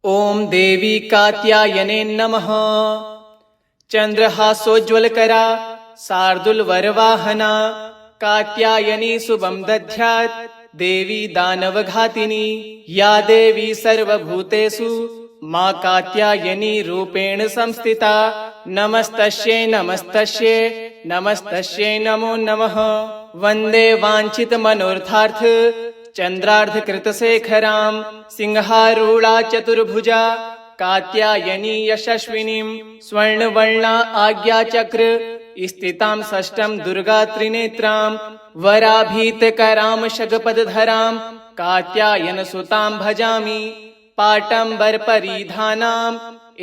ओम देवी कात्यायने नमः। चंद्रहासोज्ज्वलकरा शार्दूलवरवाहना कात्यायनी शुभं दध्यात् देवी दानवघातिनी या देवी सर्वभूतेषु मां कात्यायनी रूपेण संस्थिता। नमस्तस्यै नमस्तस्यै नमस्तस्यै नमो नमः। वंदे वांछित मनोर्थार्थ चंद्रार्धकृतशेखरां सिंहारूढा चतुर्भुजा कात्यायनी यशस्विनीं स्वर्णवर्णा आज्ञाचक्र स्थितां षष्ठं दुर्गा त्रिनेत्रां वराभीतकरां शगपदधरां कात्यायनसुतां भजामि। पाटम्बरपरिधानां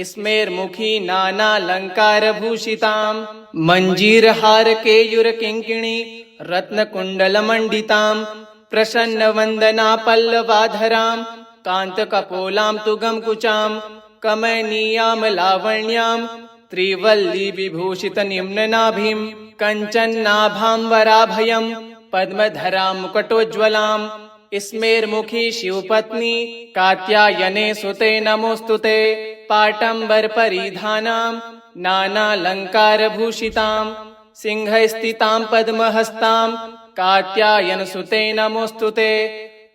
स्मेरमुखी नानालङ्कारभूषितां मञ्जीरहारकेयूरकिङ्किणी रत्नकुण्डलमण्डितां प्रसन्नवन्दना पल्लवाधरां कान्तकपोलां तुगमकुचां कमनीयां लावण्यां त्रिवल्ली विभूषितनिम्ननाभिं कञ्चन्नाभां वराभयं पद्मधरां मुकुटोज्ज्वलां स्मेरमुखी शिवपत्नी कात्यायने सुते नमोस्तुते। पाटम्बरपरिधानां नानालङ्कारभूषितां सिंहस्थितां पद्महस्तां कात्यायनसुते नमोस्तुते।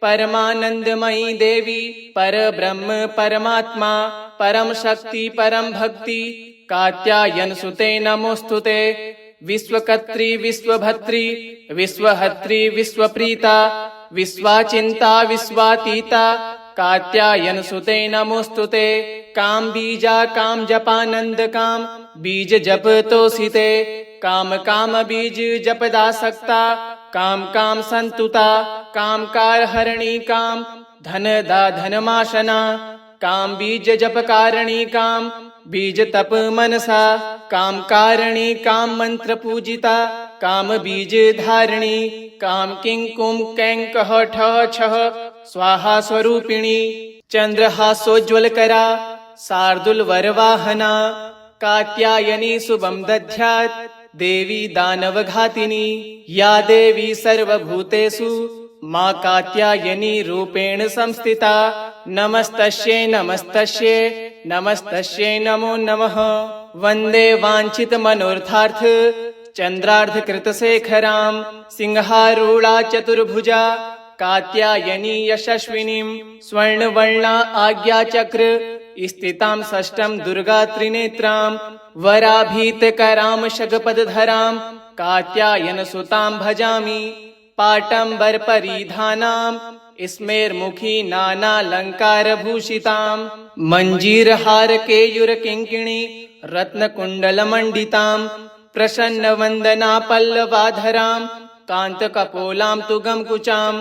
परमानंदमयी देवी परब्रह्म परमात्मा परम शक्ति परम भक्ति कात्यायनसुते नमोस्तुते। विश्वकर्त्री विश्वभर्त्री विश्वहर्त्री विश्वप्रीता विश्वाचिंता विश्वातीता कात्यायनसुते नमोस्तुते। काम बीजा काम जपानंद काम बीज जप तोषिते। काम काम बीज जपदासक्ता काम काम संतुता काम कार हरणी काम धन दा धनमाशना काम बीज जप कारणी काम बीज तप मनसा काम कारणी काम मंत्र पूजिता काम बीज धारणी काम किंकुम कैंकह ठः छः स्वाहा स्वरूपिणी। चंद्रहासोज्ज्वलकरा शार्दूलवरवाहना कात्यायनी शुभं दध्यात् देवी दानवघातिनी या देवी सर्वभूतेषु मां कात्यायनी रूपेण संस्थिता। नमस्तस्यै नमस्तस्यै नमस्तस्यै नमो नमः। वंदे वांछित मनोर्थार्थ चंद्रार्धकृतशेखरां सिंहारूढा चतुर्भुजा कात्यायनी यशस्विनीं स्वर्णवर्णा आज्ञाचक्र स्थितां षष्ठं दुर्गा त्रिनेत्रां वराभीतकरां शगपदधरां कात्यायनसुतां भजामि। पाटम्बरपरिधानां स्मेरमुखी नानालङ्कारभूषितां मञ्जीरहारकेयूरकिङ्किणी रत्नकुण्डलमण्डितां प्रसन्नवन्दना पल्लवाधरां कान्तकपोलां तुगमकुचां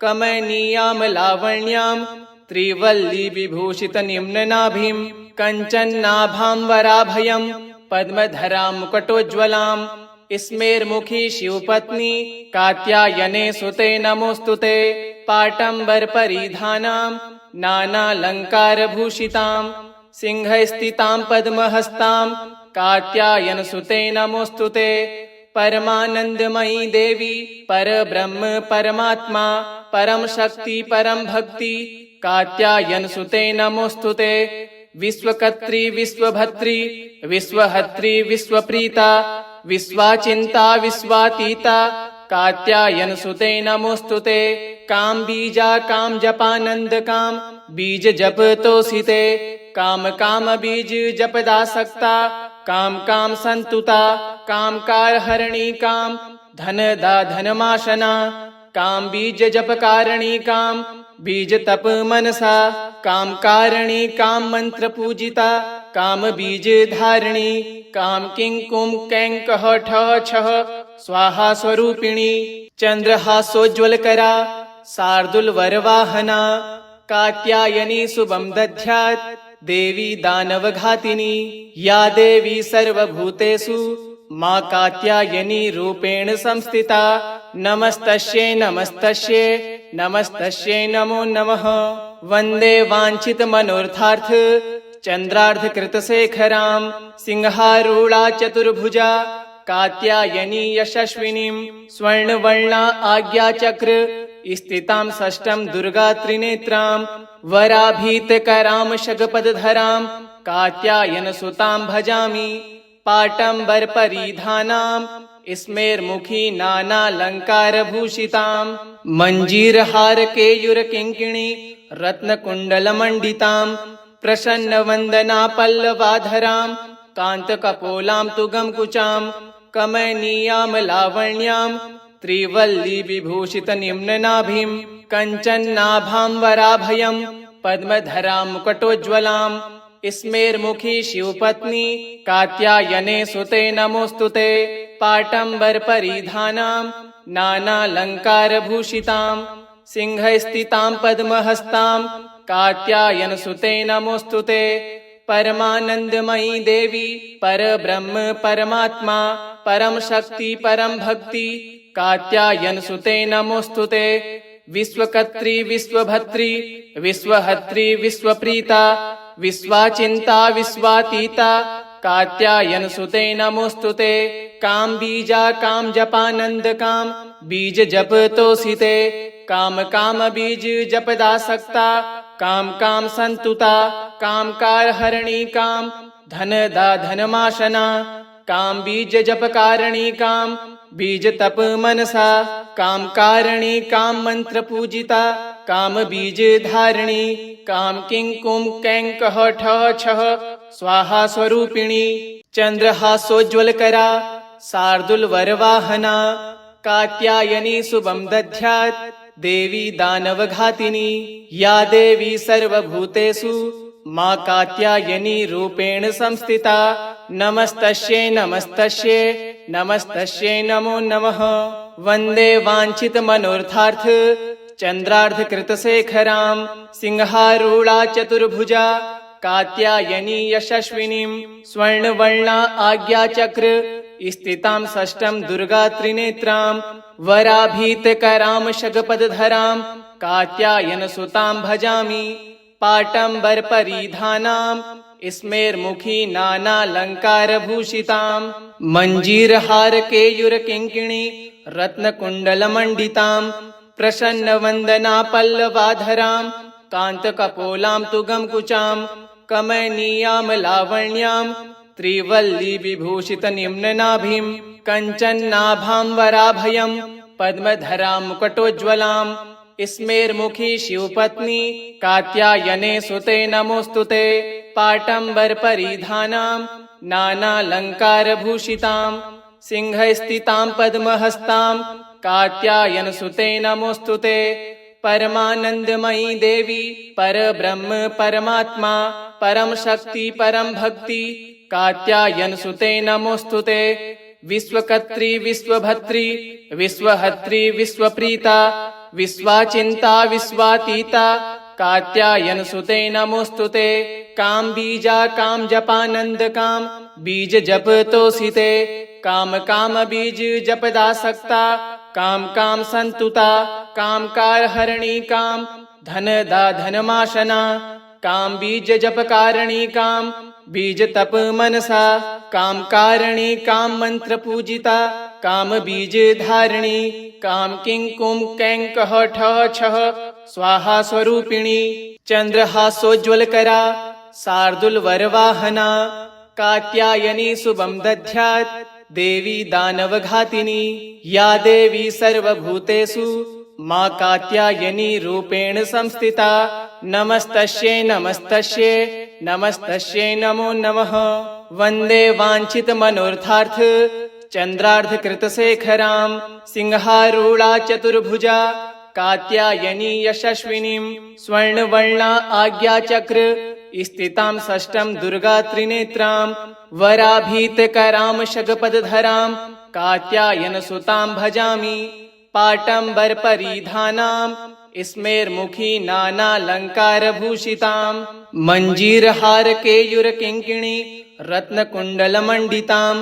कमनीयां लावण्यां त्रिवल्ली विभूषितनिम्ननाभिं कञ्चन्नाभां वराभयं पद्मधरां मुकुटोज्ज्वलां स्मेरमुखी शिवपत्नी कात्यायने सुते नमोस्तुते। पाटम्बरपरिधानां नानालङ्कारभूषितां सिंहस्थितां पद्महस्तां कात्यायनसुते नमोस्तुते। परमानंदमयी देवी परब्रह्म परमात्मा परम शक्ति परम भक्ति कात्यायनसुते नमोस्तुते। विश्वकर्त्री विश्वभर्त्री विश्वहर्त्री विश्वप्रीता विश्वाचिंता विश्वातीता कात्यायनसुते नमोस्तुते। काम बीजा काम जपानंद काम बीज जप तोषिते। काम काम बीज जपदासक्ता काम काम संतुता काम कार हरणी काम धन दा धनमाशना काम बीज जप कारणी काम बीज तप मनसा काम कारणी काम मंत्र पूजिता काम बीज धारणी काम किंकुम कैंकह ठः छः स्वाहा स्वरूपिणी। चंद्रहासोज्ज्वलकरा शार्दूलवरवाहना कात्यायनी शुभं दध्यात् देवी दानवघातिनी या देवी सर्वभूतेषु मां कात्यायनी रूपेण संस्थिता। नमस्तस्यै नमस्तस्यै नमस्तस्यै नमो नमः। वंदे वांछित मनोर्थार्थ चंद्रार्धकृतशेखरां सिंहारूढा चतुर्भुजा कात्यायनी यशस्विनीं स्वर्णवर्णा आज्ञाचक्र स्थितां षष्ठं दुर्गा त्रिनेत्रां वराभीतकरां शगपदधरां कात्यायनसुतां भजामि पाटम्बरपरिधानां स्मेरमुखी नानालङ्कारभूषितां मञ्जीरहारकेयूरकिङ्किणी रत्नकुण्डलमण्डितां प्रसन्नवन्दनापल्लवाधरां कान्तकपोलां तु गमकुचां कमनीयां लावण्यां त्रिवल्लीविभूषितनिम्ननाभिं कञ्चन्नाभाम्बराभयं पद्मधरां मुकुटोज्ज्वलां स्मेरमुखी शिवपत्नी कात्यायने सुते नमोऽस्तुते पाटम्बरपरिधानां नानालङ्कारभूषितां सिंहस्थितां पद्महस्तां कात्यायनसुते नमोऽस्तुते परमानन्दमयी देवी परब्रह्म परमात्मा परम शक्ति परम भक्ति कात्यायनसुते नमोऽस्तुते विश्वकर्त्री विश्वभर्त्री विश्वहर्त्री विश्वप्रीता विश्वाचिन्ता विश्वातीता कात्यायनसुते नमोऽस्तुते काम बीजा काम जपानन्दकाम बीज जप तोषिते काम काम बीज जपदासक्ता काम काम संतुता काम कार हरणी काम धन दा धनमाशना काम बीज जप कारणी काम बीज तप मनसा काम कारणी काम मंत्र पूजिता काम बीज धारणी काम किं कुम कैं कह ठः छः स्वाहा स्वरूपिणी चंद्रहासोज्ज्वलकरा शार्दूल वरवाहना कात्यायनी शुभं दध्यात् देवी दानवघातिनी या देवी सर्वभूतेषु मां कात्यायनी रूपेण संस्थिता नमस्तस्यै नमस्तस्यै नमस्तस्यै नमो नमः वन्दे वाञ्छितमनोरथार्थ चन्द्रार्धकृतशेखरां सिंहारूढा चतुर्भुजा कात्यायनी यशस्विनीं स्वर्णवर्णा आज्ञाचक्र स्थितां षष्ठं दुर्गा त्रिनेत्रां वराभीतकरां शगपदधरां कात्यायनसुतां भजामि पाटम्बरपरिधानां स्मेरमुखी नानालङ्कारभूषितां मञ्जीरहारकेयूरकिङ्किणी रत्नकुण्डलमण्डितां प्रसन्नवन्दनापल्लवाधरां कान्तकपोलां तु गमकुचां कमनीयां लावण्यां त्रिवल्लीविभूषितनिम्ननाभिं कञ्चन्नाभाम्बराभयं पद्मधरां मुकुटोज्ज्वलां स्मेरमुखी शिवपत्नी कात्यायने सुते नमोऽस्तुते पाटम्बरपरिधानां नानालङ्कारभूषितां सिंहस्थितां पद्महस्तां कात्यायनसुते नमोऽस्तुते परमानन्दमयी देवी परब्रह्म परमात्मा परम शक्ति परम भक्ति कात्यायनसुते नमोऽस्तुते विश्वकर्त्री विश्वभर्त्री विश्वहर्त्री विश्वप्रीता विश्वाचिन्ता विश्वातीता कात्यायनसुते नमोऽस्तुते काम बीजा काम जपानन्दकाम बीज जप तोषिते काम काम बीज जपदासक्ता काम काम संतुता काम कार हरणी काम धन दा धनमाशना काम बीज जप कारणी काम बीज तप मनसा काम कारणी काम मंत्र पूजिता काम बीज धारणी काम किं कुम कैं कह ठः छः स्वाहा स्वरूपिणी चंद्रहासोज्ज्वलकरा शार्दूल वरवाहना कात्यायनी शुभं दध्यात् देवी दानवघातिनी या देवी सर्वभूतेषु मां कात्यायनी रूपेण संस्थिता नमस्तस्यै नमस्तस्यै नमस्तस्यै नमो नमः वन्दे वाञ्छितमनोरथार्थ चन्द्रार्धकृतशेखरां सिंहारूढा चतुर्भुजा कात्यायनी यशस्विनीं स्वर्णवर्णा आज्ञाचक्र स्थितां षष्ठं दुर्गा त्रिनेत्रां वराभीतकरां शगपदधरां कात्यायनसुतां भजामि पाटम्बरपरिधानां स्मेरमुखी नानालङ्कारभूषितां मञ्जीरहारकेयूरकिङ्किणी रत्नकुण्डलमण्डितां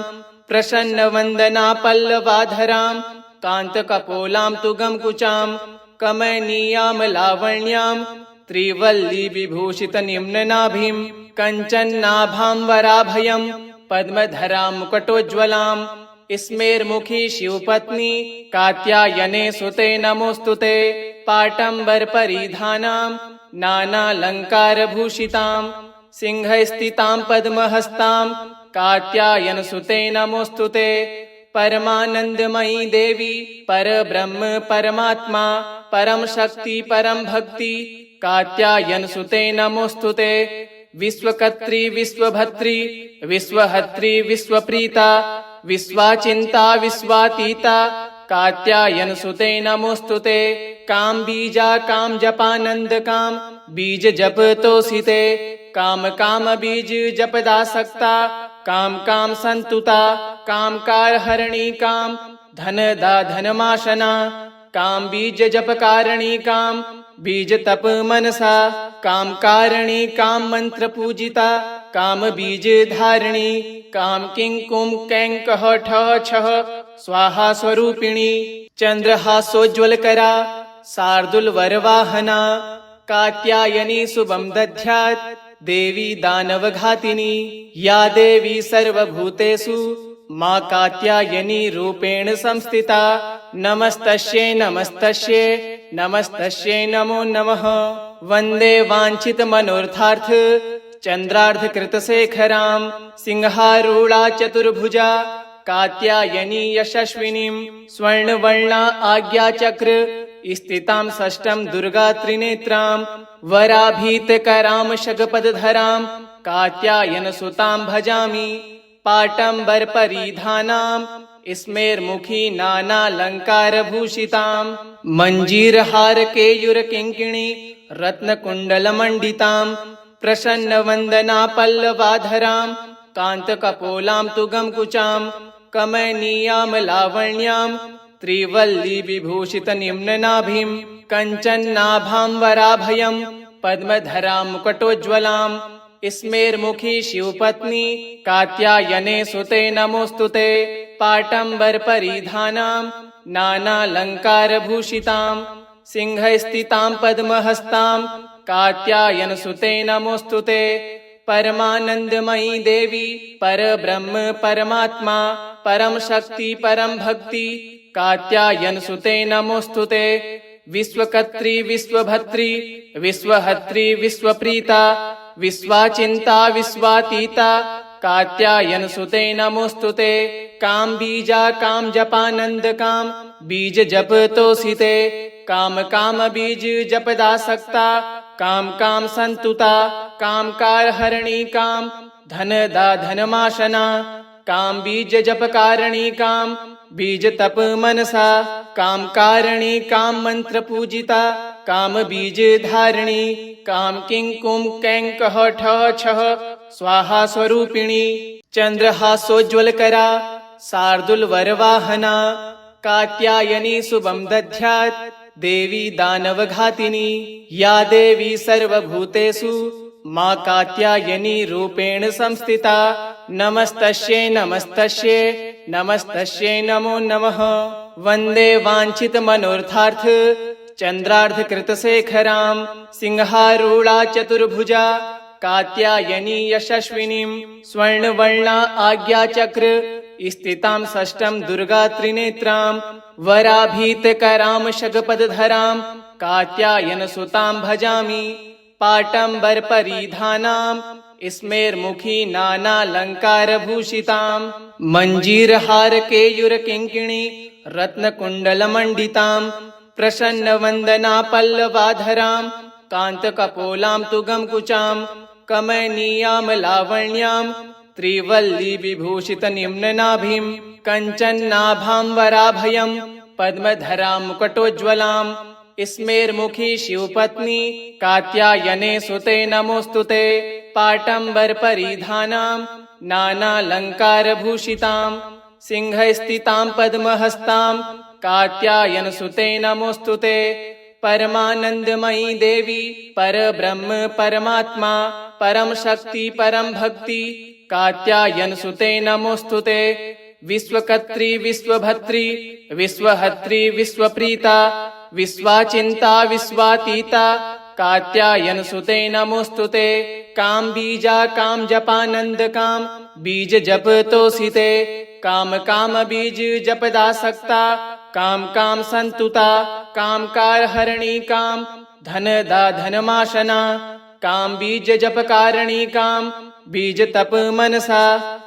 प्रसन्नवन्दनापल्लवाधरां कान्तकपोलां तु गमकुचां कमनीयां लावण्यां त्रिवल्लीविभूषितनिम्ननाभिं कञ्चन्नाभाम्बराभयं पद्मधरां मुकुटोज्ज्वलां स्मेरमुखी शिवपत्नी कात्यायने सुते नमोऽस्तुते पाटम्बरपरिधानां नानालङ्कारभूषितां सिंहस्थितां पद्महस्तां कात्यायनसुते नमोऽस्तु ते। परमानंदमयी देवी परब्रह्म परमात्मा परम शक्ति परम भक्ति कात्यायनसुते नमोऽस्तु ते। विश्वकर्त्री विश्वभर्त्री विश्वहर्त्री विश्वप्रीता विश्वाचिंता विश्वातीता कात्यायनसुते नमोऽस्तु ते। काम बीजा काम जपानंद काम बीज जप तोषिते। काम काम बीज जपदा सकता काम काम संतुता काम कार हरणी काम धन दा धनमाशना काम बीज जप कारणी काम बीज तप मनसा काम कारणी काम मंत्र पूजिता काम बीज धारणी काम किं कुम कैं कह ठह छह स्वाहा स्वरूपिणी चंद्रहासोज्वल करा शार्दुल वरवाहना कात्यायनी शुभम दध्यात् देवी दानवघातिनी या देवी सर्वभूतेषु मां कात्यायनी रूपेण संस्थिता नमस्तस्यै नमस्तस्यै नमस्तस्यै नमो नमः। वंदे वांछित मनोर्थार्थ चंद्रार्धकृत शेखरां सिंहारूढ़ा चतुर्भुजा कात्यायनी यशस्विनीं स्वर्णवर्णा आज्ञाचक्र स्थितां षष्ठं दुर्गा त्रिनेत्रां वराभीतकरां शगपदधरां कात्यायनसुतां भजामि। पाटम्बरपरिधानां स्मेरमुखी नानालङ्कारभूषितां मञ्जीरहारकेयूरकिङ्किणी रत्नकुण्डलमण्डितां प्रसन्नवन्दना पल्लवाधरां कान्तकपोलां तुगमकुचां कमनीयां लावण्यां त्रिवल्ली विभूषित निम्ननाभिं कञ्चन्नाभां वराभयं पद्मधरां मुकुटोज्ज्वलां स्मेरमुखी शिवपत्नी कात्यायने सुते नमोऽस्तु ते। पाटम्बरपरिधानां नानालङ्कारभूषितां सिंहस्थितां पद्महस्तां कात्यायनसुते नमोऽस्तु ते। परमानंदमयी देवी परब्रह्म परमात्मा परम शक्ति परम भक्ति कात्यायनसुते नमोऽस्तु ते। विश्वकर्त्री विश्वभर्त्री विश्वहर्त्री विश्वप्रीता विश्वाचिंता विश्वातीता कात्यायनसुते नमोऽस्तु ते। काम बीजा काम जपानंद काम बीज जप तोषिते। काम काम बीज जपदा सकता काम काम संतुता काम कार हरणी काम धन दा धनमाशना काम बीज जप कारणी काम बीज तप मनसा काम कारणी काम मंत्र पूजिता काम बीज धारणी काम किं कुम कैं कह ठह छह स्वाहा स्वरूपिणी चंद्रहासोज्वल करा शार्दुल वरवाहना कात्यायनी शुभम दध्यात् देवी दानवघातिनी या देवी सर्वभूतेषु मां कात्यायनी रूपेण संस्थिता नमस्तस्यै नमस्तस्यै नमस्तस्यै नमो नमः। वंदे वांछित मनोर्थार्थ चंद्रार्धकृत शेखरां सिंहारूढ़ा चतुर्भुजा कात्यायनी यशस्विनीं स्वर्णवर्णा आज्ञाचक्र स्थितां षष्ठं दुर्गा त्रिनेत्रां वराभीतकरां शगपदधरां कात्यायनसुतां भजामि। पाटम्बरपरिधानां स्मेरमुखी नानालङ्कारभूषितां मञ्जीरहारकेयूरकिङ्किणी रत्नकुण्डलमण्डितां प्रसन्नवन्दना पल्लवाधरां कान्तकपोलां तुगमकुचां कमनीयां लावण्यां त्रिवल्ली विभूषित निम्ननाभिं कञ्चन्नाभां वराभयं पद्मधरां मुकुटोज्ज्वलां स्मेरमुखी शिवपत्नी कात्यायने सुते नमोऽस्तु ते। पाटम्बरपरिधानां नानालङ्कारभूषितां सिंहस्थितां पद्महस्तां कात्यायनसुते नमोऽस्तु ते। परमानंदमयी देवी परब्रह्म परमात्मा परम शक्ति परम भक्ति कात्यायनसुते नमोऽस्तु ते। विश्वकर्त्री विश्वभर्त्री विश्वहर्त्री विश्वप्रीता विश्वाचिंता विश्वातीता कात्यायनसुते नमोऽस्तु ते। काम बीजा काम जपानंद काम बीज जप तोषिते। काम काम बीज जपदा सकता काम काम संतुता काम कार हरणी काम धनदाधनमाशना काम बीज जप कारणी काम बीज तप मनसा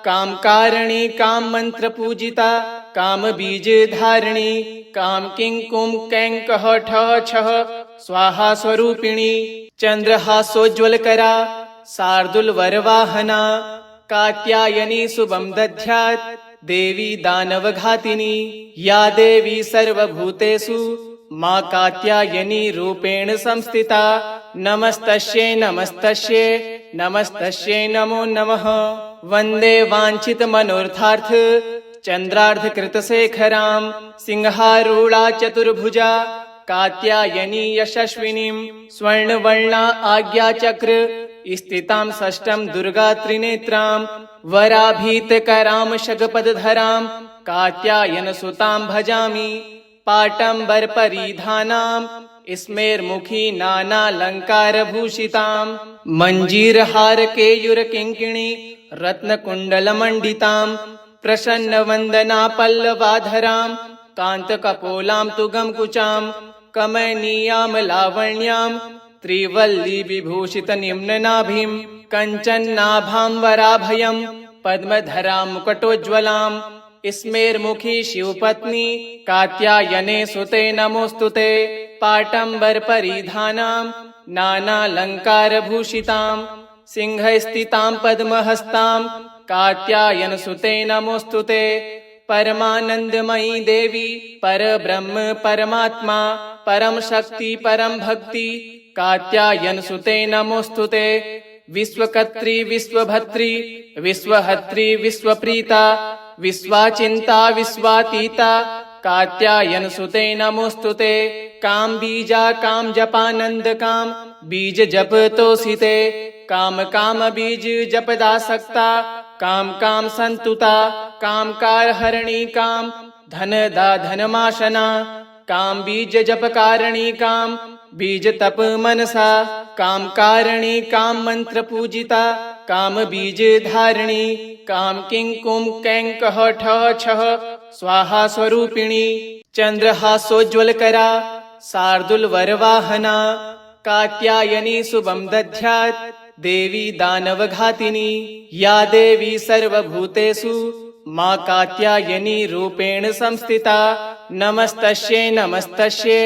काम कारणी काम मंत्र पूजिता काम बीज धारणी काम किंकुम कैंकह ठः छः स्वाहा स्वरूपिणी चंद्रहासोज्ज्वल करा शार्दूल वरवाहना कात्यायनी शुभम दध्यात् देवी दानवघातिनी या देवी सर्वभूतेषु मां कात्यायनी रूपेण संस्थिता नमस्तस्यै नमस्तस्यै नमस्तस्यै नमो नमः वंदे वांछित मनोर्थार्थ चंद्रार्ध कृत शेखरां सिंहारूढ़ा चतुर्भुजा कात्यायनी यशस्विनीं स्वर्णवर्णा आज्ञा चक्र स्थितां षष्ठं दुर्गा त्रिनेत्रां वराभीतकरां शगपदधरां कात्यायन सुतां भजामि पाटंबर परिधानां स्मेरमुखी नानालंकार भूषितां मंजीरहार केयूर किंकिणी रत्नकुंडलमंडितां प्रसन्न वंदना पल्लवाधरां कांतकपोलां तुगमकुचां कमनीयां लावण्यां त्रिवल्ली विभूषित निम्ननाभिं कंचन्नाभां वराभयं पद्मधरां मुकुटोज्ज्वलां स्मेरमुखी शिवपत्नी कात्यायने सुते नमोस्तुते पाटंबर परिधानां नानालंकार भूषितां सिंहस्थितां पद्महस्तां कात्यायन सुते नमोस्तुते परमानंदमयी देवी परब्रह्म परमात्मा परम शक्ति परम भक्ति कात्यायन सुते नमोस्तुते विश्वकर्त्री विश्वभत्री विश्वहत्री विश्वप्रीता विश्वाचिंता विश्वातीता कात्यायन सुते नमोस्तुते काम बीजा काम जपानंद काम बीज जप तोषिते काम काम बीज जपदासक्ता काम काम संतुता काम कार हरणी काम धनदा धनमाशना काम बीज जप कारणी काम बीज तप मनसा काम कारणी काम मंत्र पूजिता काम बीज धारणी काम किंकुम कैंकह ठः छः स्वाहा स्वरूपिणी चंद्रहासोज्ज्वल करा शार्दूल वरवाहना कात्यायनी शुभम दध्यात् देवी दानवघातिनी या देवी सर्वभूतेषु मां कात्यायनी रूपेण संस्थिता नमस्तस्यै नमस्तस्यै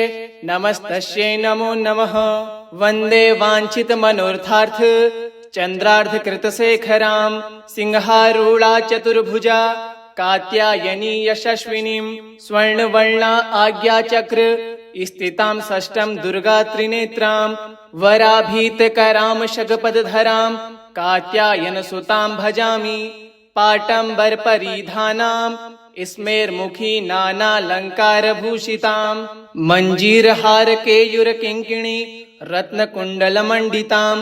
नमस्तस्यै नमो नमः वंदे वांछित मनोर्थार्थ चंद्रार्ध कृत शेखरां सिंहारूढ़ा चतुर्भुजा कात्यायनी यशस्विनीं स्वर्णवर्णा आज्ञा चक्र स्थितां षष्ठं दुर्गा त्रिनेत्रां वराभीतकरां शगपदधरां कात्यायन सुतां भजामि पाटंबर परिधानां स्मेरमुखी नानालंकार भूषितां मंजीरहार केयूर किंकिणी रत्नकुंडलमंडितां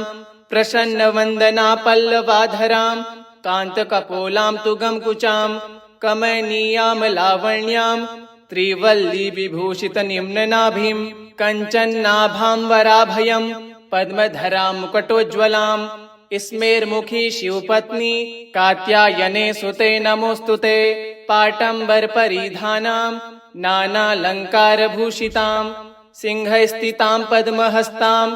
प्रसन्न वंदना पल्लवाधरां कांतकपोलां तुगमकुचां कमनीयां लावण्यां त्रिवल्ली विभूषित निम्ननाभिं कंचन्नाभां वराभयं पद्मधरां मुकुटोज्ज्वलां स्मेरमुखी शिवपत्नी कात्यायने सुते नमोस्तुते पाटंबर परिधानां नानालंकार भूषितां सिंहस्थितां पद्महस्तां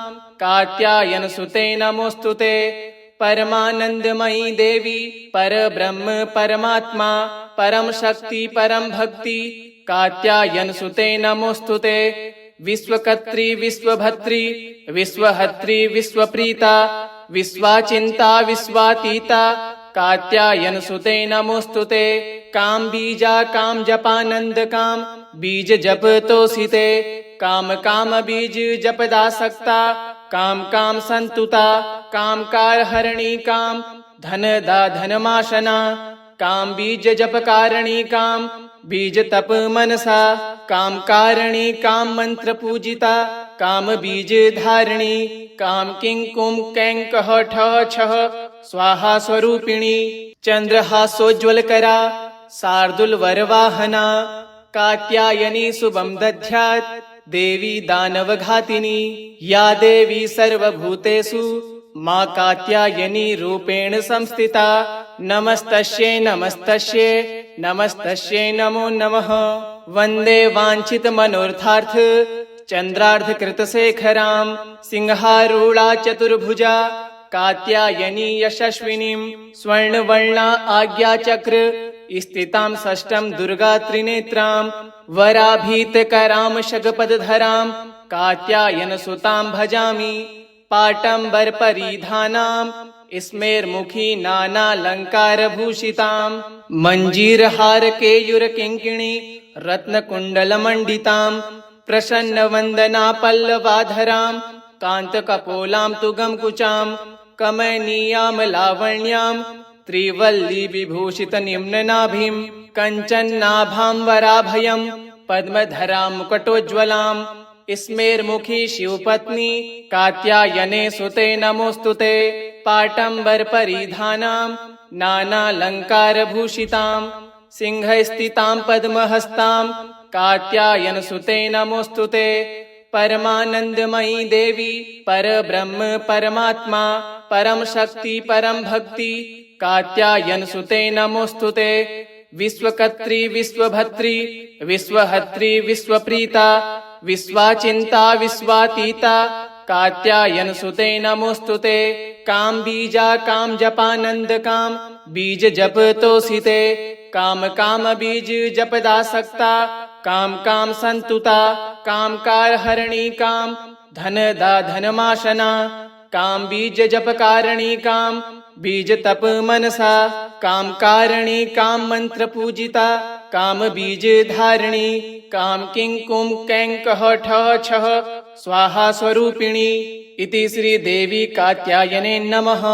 कात्यायन सुते नमोस्तुते परमानंदमयी देवी परब्रह्म परमात्मा परम शक्ति परम भक्ति कात्यायन सुते नमोस्तुते विश्वकर्त्री विश्वभत्री विश्वहत्री विश्वप्रीता विश्वाचिंता विश्वातीता कात्यायन सुते नमोस्तुते काम बीजा काम जपानंद काम बीज जप तोषिते काम काम बीज जपदासक्ता काम काम संतुता काम कार हरणी काम धनदा धनमाशना काम बीज जप कारणी काम बीज तप मनसा काम कारणी काम मंत्र पूजिता काम बीज धारणी काम किंकुम कैंकह ठः छः स्वाहा स्वरूपिणी चंद्रहासोज्ज्वल करा शार्दूल वरवाहना कात्यायनी शुभम दध्यात् देवी दानवघातिनी या देवी सर्वभूतेषु मां कात्यायनी रूपेण संस्थिता नमस्तस्यै नमस्तस्यै नमस्तस्यै नमो नमः वंदे वांछित मनोर्थार्थ चन्द्रार्धकृतशेखरां सिंहारूढा चतुर्भुजा कात्यायनी यशस्विनीं स्वर्णवर्णा आज्ञाचक्र स्थितां षष्ठं दुर्गा त्रिनेत्रां वराभीतकरां शगपदधरां कात्यायनसुतां भजामि पाटम्बरपरिधानां स्मेरमुखी नानालङ्कारभूषितां मञ्जीरहारकेयूरकिङ्किणी रत्नकुण्डलमण्डितां प्रसन्नवन्दना पल्लवाधरां कान्तकपोलां तु गमकुचां कमनीयां लावण्यां त्रिवल्लीविभूषितनिम्ननाभिं कञ्चन्नाभां वराभयं पद्मधरां मुकुटोज्ज्वलां स्मेरमुखी शिवपत्नी कात्यायने सुते नमोऽस्तुते पाटम्बरपरिधानां नानालङ्कारभूषितां सिंहस्थितां पद्महस्तां कात्यायनसुते नमोऽस्तुते परमानन्दमयी देवी परब्रह्म परमात्मा परम शक्ति परम भक्ति कात्यायनसुते नमोऽस्तुते विश्वकर्त्री विश्वभर्त्री विश्वहर्त्री विश्वप्रीता विश्वाचिन्ता विश्वातीता कात्यायनसुते नमोऽस्तुते काम बीजा काम जपानन्दकाम बीज जप तोषिते काम काम बीज जपदासक्ता काम काम संतुता काम कार हरणी काम धन दा धनमाशना काम बीज जप कारणी काम बीज तप मनसा काम कारणी काम मंत्र पूजिता काम बीज धारणी काम किं कुम कैं कह ठः छः स्वाहा स्वरूपिणी इति श्री देवी कात्यायने नमः।